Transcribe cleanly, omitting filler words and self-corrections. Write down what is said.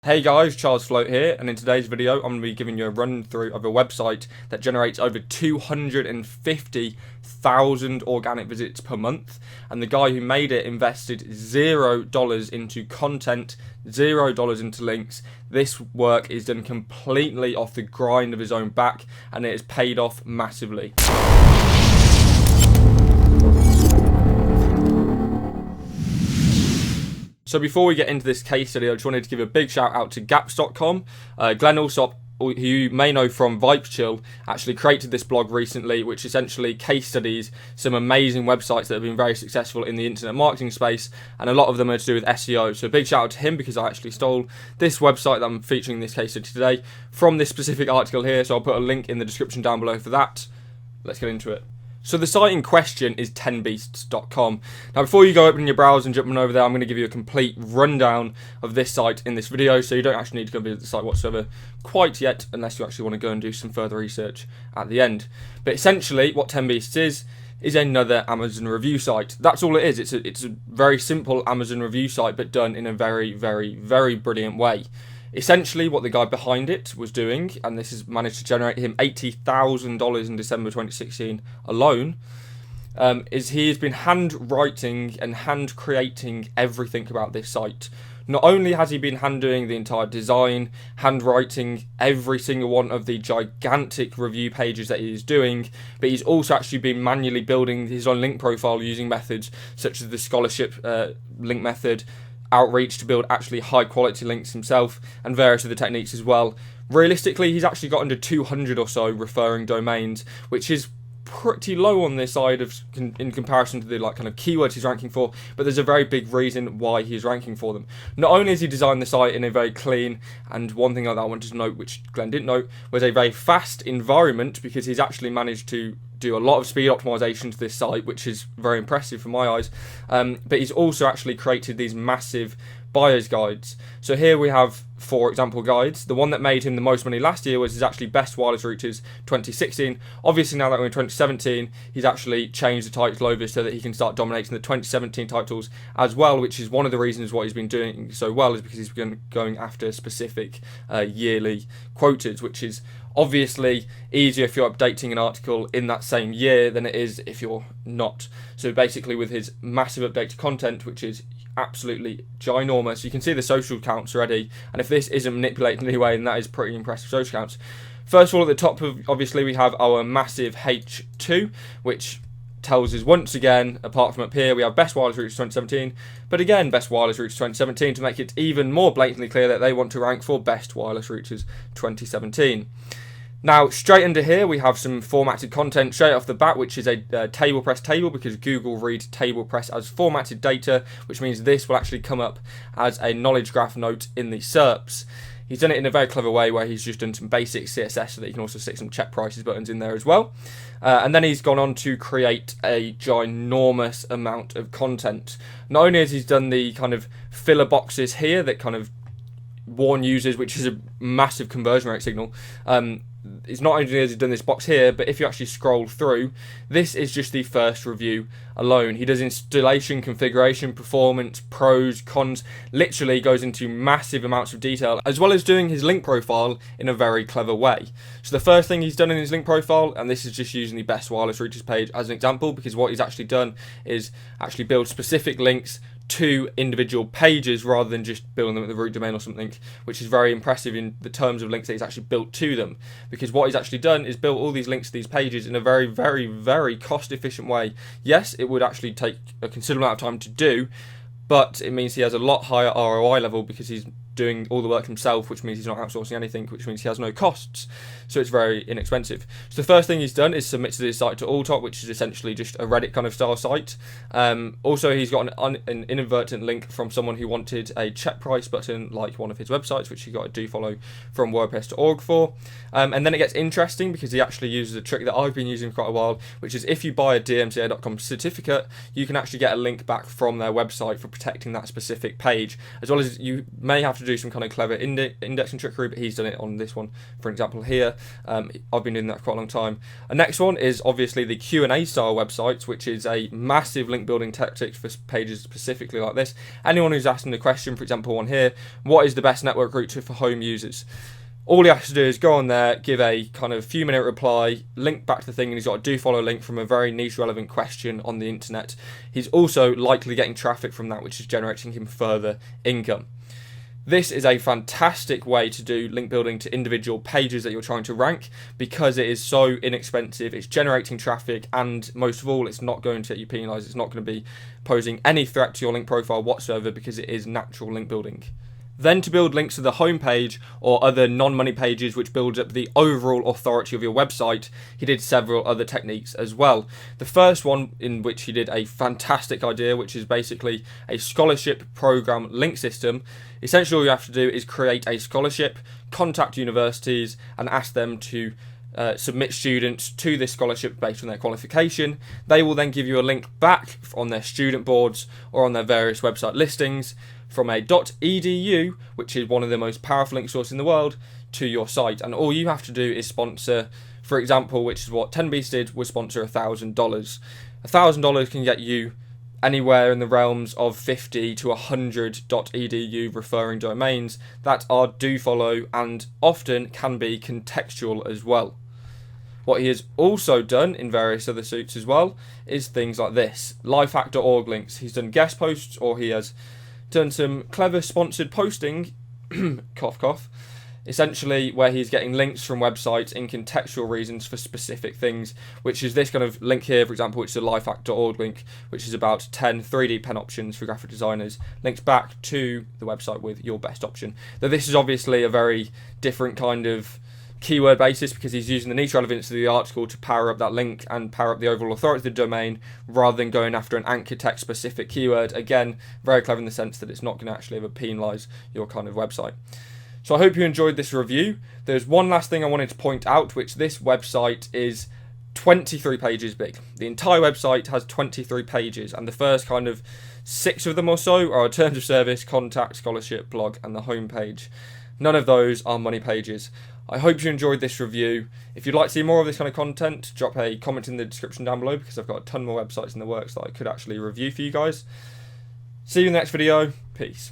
Hey guys, Charles Float here, and in today's video I'm going to be giving you a run through of a website that generates over 250,000 organic visits per month, and the guy who made it invested $0 into content, $0 into links. This work is done completely off the grind of his own back, and it has paid off massively. So before we get into this case study, I just wanted to give a big shout out to gaps.com. Glenn Alsop, who you may know from VibesChill, actually created this blog recently, which essentially case studies some amazing websites that have been very successful in the internet marketing space, and a lot of them are to do with SEO. So a big shout out to him, because I actually stole this website that I'm featuring in this case study today from this specific article here, so I'll put a link in the description down below for that. Let's get into it. So the site in question is 10beasts.com. Now before you go opening your browser and jumping over there, I'm going to give you a complete rundown of this site in this video, so you don't actually need to go visit the site whatsoever quite yet, unless you actually want to go and do some further research at the end. But essentially what 10beasts is another Amazon review site. That's all it is. It's a very simple Amazon review site, but done in a very, very, very brilliant way. Essentially, what the guy behind it was doing, and this has managed to generate him $80,000 in December 2016 alone, is he has been hand-writing and hand-creating everything about this site. Not only has he been hand-doing the entire design, hand-writing every single one of the gigantic review pages that he is doing, but he's also actually been manually building his own link profile using methods such as the scholarship link method, outreach to build actually high quality links himself, and various other techniques as well. Realistically, he's actually got under 200 or so referring domains, which is pretty low on this side of in comparison to the kind of keywords he's ranking for, but there's a very big reason why he's ranking for them. Not only has he designed the site in a very clean, and one thing that I wanted to note, which Glenn didn't note, was a very fast environment, because he's actually managed to do a lot of speed optimization to this site, which is very impressive from my eyes, but he's also actually created these massive buyer's guides. So here we have 4 example guides. The one that made him the most money last year was his actually best wireless routers 2016. Obviously now that we're in 2017, he's actually changed the title over so that he can start dominating the 2017 titles as well, which is one of the reasons why he's been doing so well, is because he's been going after specific yearly quotas, which is obviously easier if you're updating an article in that same year than it is if you're not. So basically with his massive updated content, which is absolutely ginormous, you can see the social counts already, and if this isn't manipulated in any way, then that is pretty impressive social counts. First of all, at the top, obviously we have our massive H2, which tells us once again, apart from up here, we have best wireless routers 2017, but again best wireless routers 2017 to make it even more blatantly clear that they want to rank for best wireless routers 2017. Now, straight under here, we have some formatted content straight off the bat, which is a table press table, because Google read table press as formatted data, which means this will actually come up as a knowledge graph note in the SERPs. He's done it in a very clever way, where he's just done some basic CSS so that you can also stick some check prices buttons in there as well. And then he's gone on to create a ginormous amount of content. Not only has he done the kind of filler boxes here that kind of warn users, which is a massive conversion rate signal, it's not only has he done this box here, but if you actually scroll through, this is just the first review alone. He does installation, configuration, performance, pros, cons, literally goes into massive amounts of detail, as well as doing his link profile in a very clever way. So the first thing he's done in his link profile, and this is just using the best wireless routers page as an example, because what he's actually done is actually build specific links to individual pages rather than just building them at the root domain or something, which is very impressive in the terms of links that he's actually built to them, because what he's actually done is built all these links to these pages in a very, very, very cost efficient way. Yes, it would actually take a considerable amount of time to do, but it means he has a lot higher ROI level, because he's doing all the work himself, which means he's not outsourcing anything, which means he has no costs, so it's very inexpensive. So the first thing he's done is submit to this site to Alltop, which is essentially just a Reddit kind of style site. Also, he's got an inadvertent link from someone who wanted a check price button like one of his websites, which you got to do follow from WordPress.org for. And then it gets interesting, because he actually uses a trick that I've been using for quite a while, which is if you buy a DMCA.com certificate, you can actually get a link back from their website for protecting that specific page, as well as you may have to to do some kind of clever indexing trickery, but he's done it on this one, for example here. I've been doing that for quite a long time. And next one is obviously the Q&A style websites, which is a massive link building tactic for pages specifically like this. Anyone who's asking the question, for example one here, what is the best network route for home users? All he has to do is go on there, give a kind of few minute reply, link back to the thing, and he's got a do follow link from a very niche relevant question on the internet. He's also likely getting traffic from that, which is generating him further income. This is a fantastic way to do link building to individual pages that you're trying to rank, because it is so inexpensive, it's generating traffic, and most of all, it's not going to get you penalised. It's not going to be posing any threat to your link profile whatsoever, because it is natural link building. Then to build links to the homepage or other non-money pages which builds up the overall authority of your website, he did several other techniques as well. The first one, in which he did a fantastic idea, which is basically a scholarship program link system. Essentially all you have to do is create a scholarship, contact universities and ask them to submit students to this scholarship based on their qualification. They will then give you a link back on their student boards or on their various website listings from a .edu, which is one of the most powerful link sources in the world, to your site. And all you have to do is sponsor, for example, which is what 10beast did, was sponsor $1,000. $1,000 can get you anywhere in the realms of 50 to 100 .edu referring domains that are do follow and often can be contextual as well. What he has also done in various other suits as well is things like this: lifehack.org links. He's done guest posts, or he has done some clever sponsored posting, cough cough, essentially where he's getting links from websites in contextual reasons for specific things, which is this kind of link here, for example, which is a lifehack.org link, which is about 10 3D pen options for graphic designers, links back to the website with your best option. Though this is obviously a very different kind of keyword basis, because he's using the niche relevance of the article to power up that link and power up the overall authority of the domain, rather than going after an anchor text specific keyword. Again, very clever in the sense that it's not going to actually ever penalise your kind of website. So I hope you enjoyed this review. There's one last thing I wanted to point out, which this website is 23 pages big. The entire website has 23 pages, and the first kind of 6 of them or so are terms of service, contact, scholarship, blog, and the homepage. None of those are money pages. I hope you enjoyed this review. If you'd like to see more of this kind of content, drop a comment in the description down below, because I've got a ton more websites in the works that I could actually review for you guys. See you in the next video. Peace.